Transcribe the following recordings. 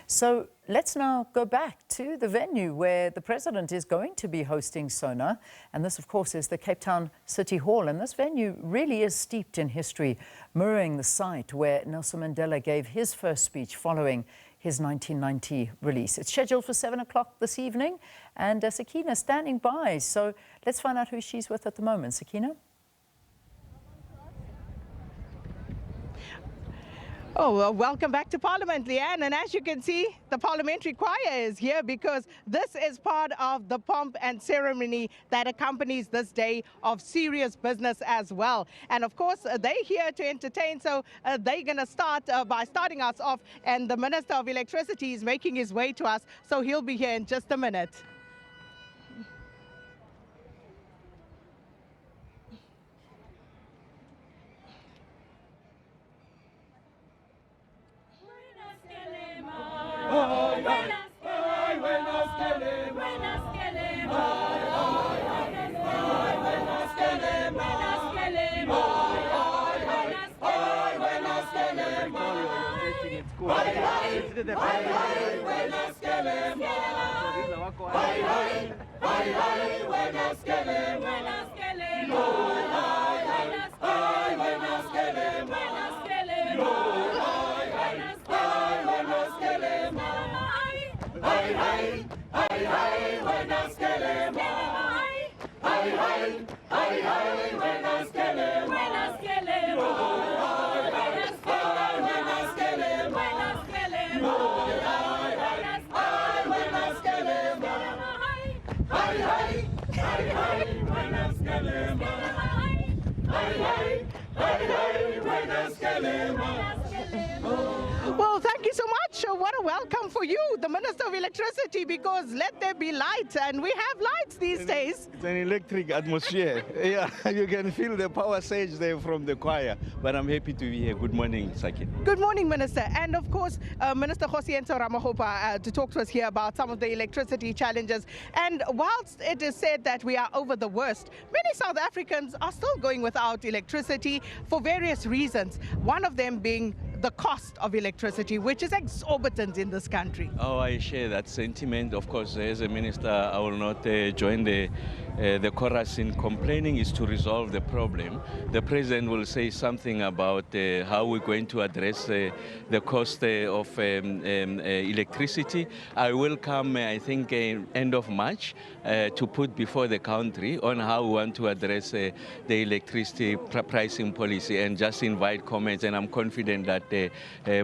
So let's now go back to the venue where the president is going to be hosting SONA. And this, of course, is the Cape Town City Hall. And this venue really is steeped in history, mirroring the site where Nelson Mandela gave his first speech following his 1990 release. It's scheduled for 7 o'clock this evening. And Sakina standing by. So let's find out who she's with at the moment. Sakina? Oh, well, welcome back to Parliament, Leanne. And as you can see, the parliamentary choir is here because this is part of the pomp and ceremony that accompanies this day of serious business as well. And of course, they're here to entertain, so they're going to start by starting us off. And the Minister of Electricity is making his way to us, so he'll be here in just a minute. Well, thank you so much. What a welcome for you, the Minister of Electricity, because let there be light, and we have lights these days. It's an electric atmosphere. Yeah, you can feel the power surge there from the choir. But I'm happy to be here. Good morning, Sakina. Good morning, Minister. And of course, Minister Cyril Ramaphosa to talk to us here about some of the electricity challenges. And whilst it is said that we are over the worst, many South Africans are still going without electricity for various reasons. One of them being the cost of electricity, which is exorbitant in this country. Oh, I share that sentiment. Of course, as a minister, I will not join the chorus in complaining. Is to resolve the problem. The president will say something about how we're going to address the cost of electricity. I will come, I think, end of March to put before the country on how we want to address the electricity pricing policy, and just invite comments. And I'm confident that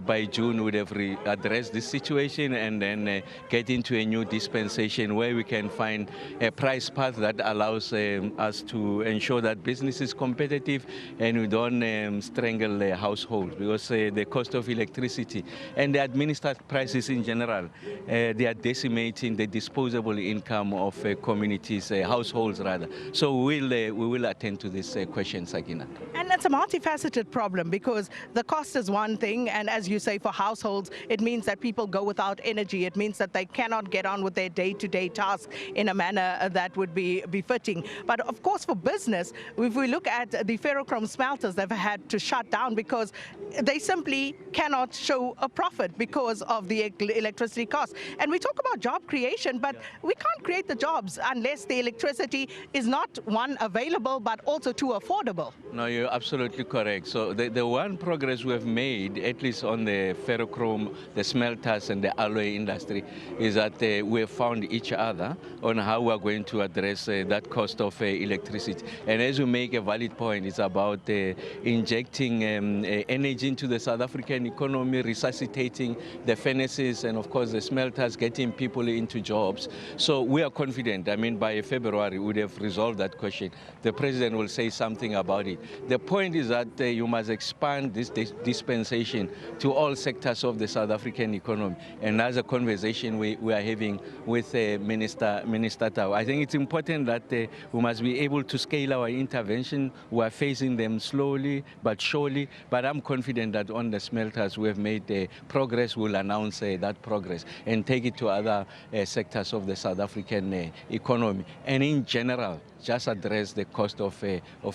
by June we'd have addressed this situation and then get into a new dispensation where we can find a price path that allows us to ensure that business is competitive and we don't strangle the household, because the cost of electricity and the administered prices in general, they are decimating the disposable income of communities, households rather. So we will attend to this question, Sakina. And that's a multifaceted problem, because the cost is one thing, and as you say, for households, it means that people go without energy. It means that they cannot get on with their day-to-day tasks in a manner that would be befitting. But of course, for business, if we look at the ferrochrome smelters, they've had to shut down because they simply cannot show a profit because of the electricity costs. And we talk about job creation, but we can't create the jobs unless the electricity is not, one, available, but also too affordable. No, you're absolutely correct. So the one progress we have made, at least on the ferrochrome, the smelters and the alloy industry, is that we have found each other on how we are going to address that cost of electricity. And as you make a valid point, it's about injecting energy into the South African economy, resuscitating the furnaces and of course the smelters, getting people into jobs. So we are confident, I mean, by February we would have resolved that question. The president will say something about it. The point is that you must expand this dispensation to all sectors of the South African economy. And that's a conversation we are having with Minister Tau. I think it's important that we must be able to scale our intervention. We are facing them slowly but surely. But I'm confident that on the smelters we have made progress. We'll announce that progress and take it to other sectors of the South African economy. And in general, just address the cost of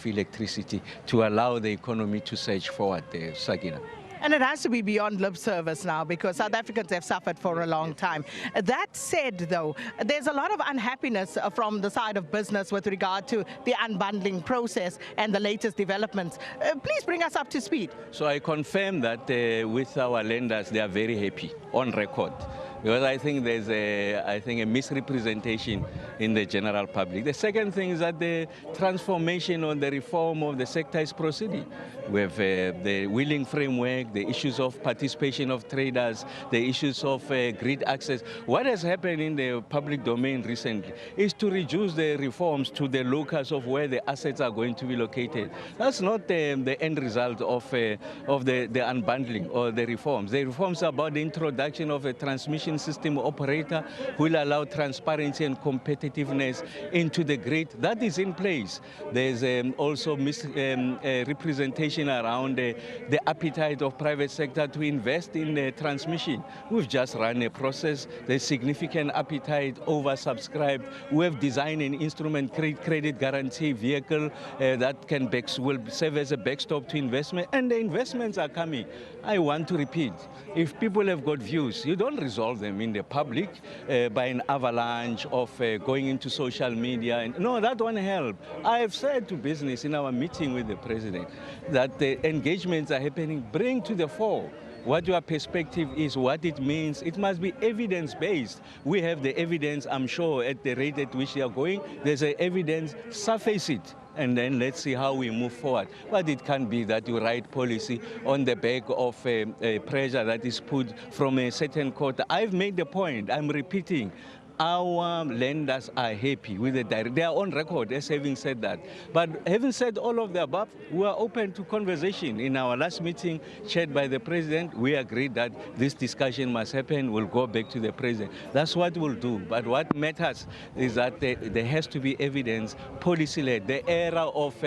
electricity to allow the economy to surge forward, Sakina. And it has to be beyond lip service now because South Africans have suffered for a long time. That said, though, there's a lot of unhappiness from the side of business with regard to the unbundling process and the latest developments. Please bring us up to speed. So I confirm that with our lenders, they are very happy on record. Because I think there's a misrepresentation in the general public. The second thing is that the transformation or the reform of the sector is proceeding. We have the wheeling framework, the issues of participation of traders, the issues of grid access. What has happened in the public domain recently is to reduce the reforms to the locus of where the assets are going to be located. That's not the end result of the unbundling or the reforms. The reforms are about the introduction of a transmission system operator who will allow transparency and competitiveness into the grid. That is in place. There's also representation around the appetite of private sector to invest in transmission. We've just run a process. There's significant appetite, oversubscribed. We have designed an instrument credit guarantee vehicle that will serve as a backstop to investment, and the investments are coming. I want to repeat, if people have got views, you don't resolve them in the public by an avalanche of going into social media. No, that won't help. I have said to business in our meeting with the president that the engagements are happening. Bring to the fore what your perspective is, what it means. It must be evidence-based. We have the evidence, I'm sure, at the rate at which they are going. There's evidence, surface it. And then let's see how we move forward. But it can't be that you write policy on the back of pressure that is put from a certain quarter. I've made the point, I'm repeating. Our lenders are happy with the direct. They are on record as having said that. But having said all of the above, we are open to conversation. In our last meeting chaired by the president, we agreed that this discussion must happen. We'll go back to the president. That's what we'll do. But what matters is that there has to be evidence, policy-led. The era of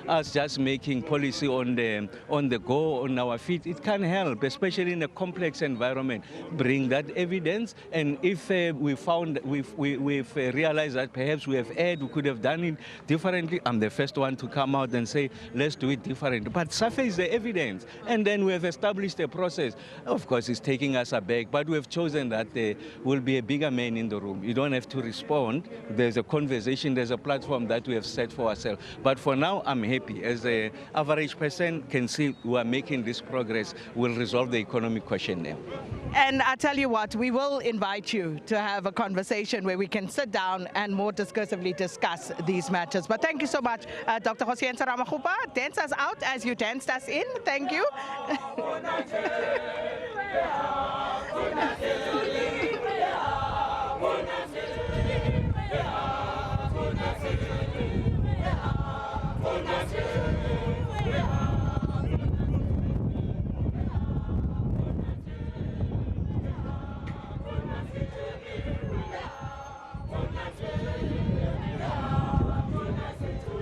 us just making policy on the go, on our feet, it can help, especially in a complex environment. Bring that evidence, and if we've realized that perhaps we have erred, we could have done it differently, I'm the first one to come out and say, let's do it differently. But surface the evidence, and then we have established a process. Of course, it's taking us aback, but we have chosen that there will be a bigger man in the room. You don't have to respond. There's a conversation, there's a platform that we have set for ourselves. But for now, I'm happy. As the average person can see, we are making this progress. We'll resolve the economic question now. And I tell you what, we will invite you to have a conversation where we can sit down and more discursively discuss these matters. But thank you so much, Dr. President Ramaphosa. Dance us out as you danced us in. Thank you.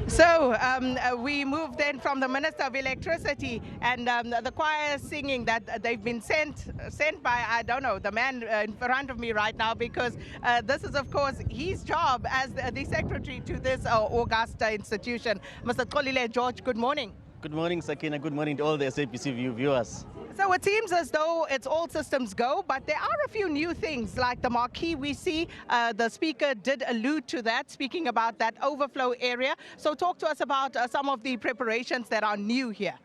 So we moved then from the Minister of Electricity and the choir singing that they've been sent by, I don't know, the man in front of me right now, because this is, of course, his job as the secretary to this august institution. Mr. Xolile George, good morning. Good morning, Sakina. Good morning to all the SABC viewers. So it seems as though it's all systems go, but there are a few new things, like the marquee we see. The speaker did allude to that, speaking about that overflow area. So talk to us about some of the preparations that are new here.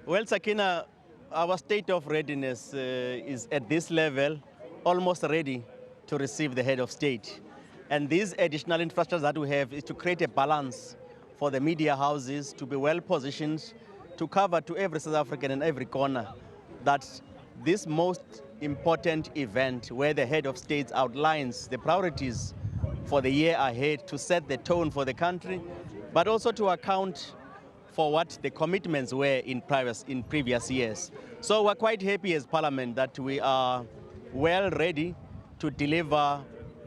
Well, Sakina, our state of readiness is at this level almost ready to receive the head of state. And these additional infrastructures that we have is to create a balance for the media houses to be well positioned to cover to every South African in every corner that this most important event where the head of state outlines the priorities for the year ahead to set the tone for the country, but also to account for what the commitments were in previous years. So we're quite happy as Parliament that we are well ready to deliver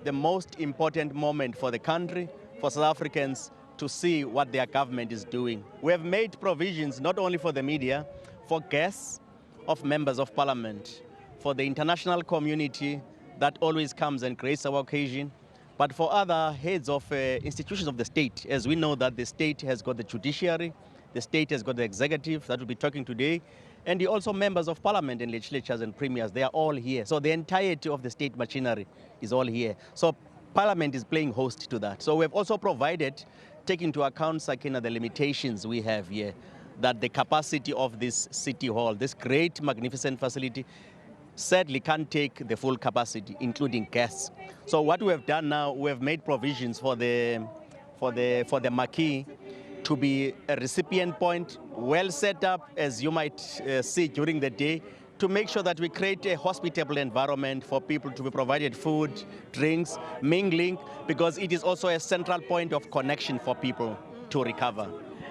the most important moment for the country, for South Africans to see what their government is doing. We have made provisions not only for the media, for guests of members of Parliament, for the international community that always comes and creates our occasion, but for other heads of institutions of the state, as we know that the state has got the judiciary, the state has got the executive that will be talking today, And also members of parliament and legislatures and premiers, they are all here. So the entirety of the state machinery is all here. So parliament is playing host to that. So we've also provided, taking into account, Sakina, the limitations we have here, that the capacity of this city hall, this great, magnificent facility, sadly can't take the full capacity, including guests. So what we have done now, we have made provisions for the marquee to be a recipient point, well set up, as you might see during the day, to make sure that we create a hospitable environment for people to be provided food, drinks, mingling, because it is also a central point of connection for people to recover.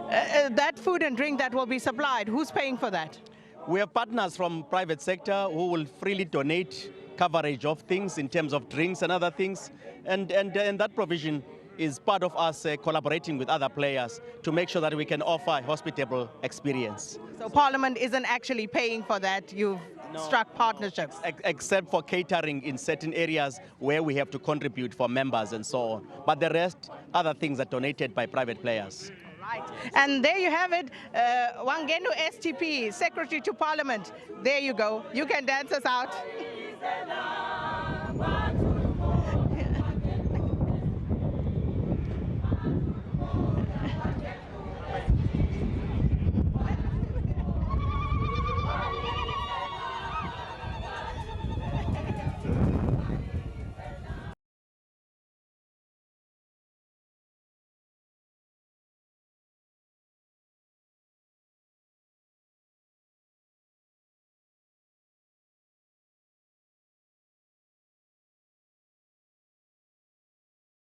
That food and drink that will be supplied, who's paying for that? We have partners from private sector who will freely donate coverage of things in terms of drinks and other things. And that provision is part of us collaborating with other players to make sure that we can offer a hospitable experience. So Parliament isn't actually paying for that, you've struck partnerships? Except for catering in certain areas where we have to contribute for members and so on. But the rest, other things are donated by private players. Right. And there you have it, Wangenu STP, Secretary to Parliament. There you go. You can dance us out.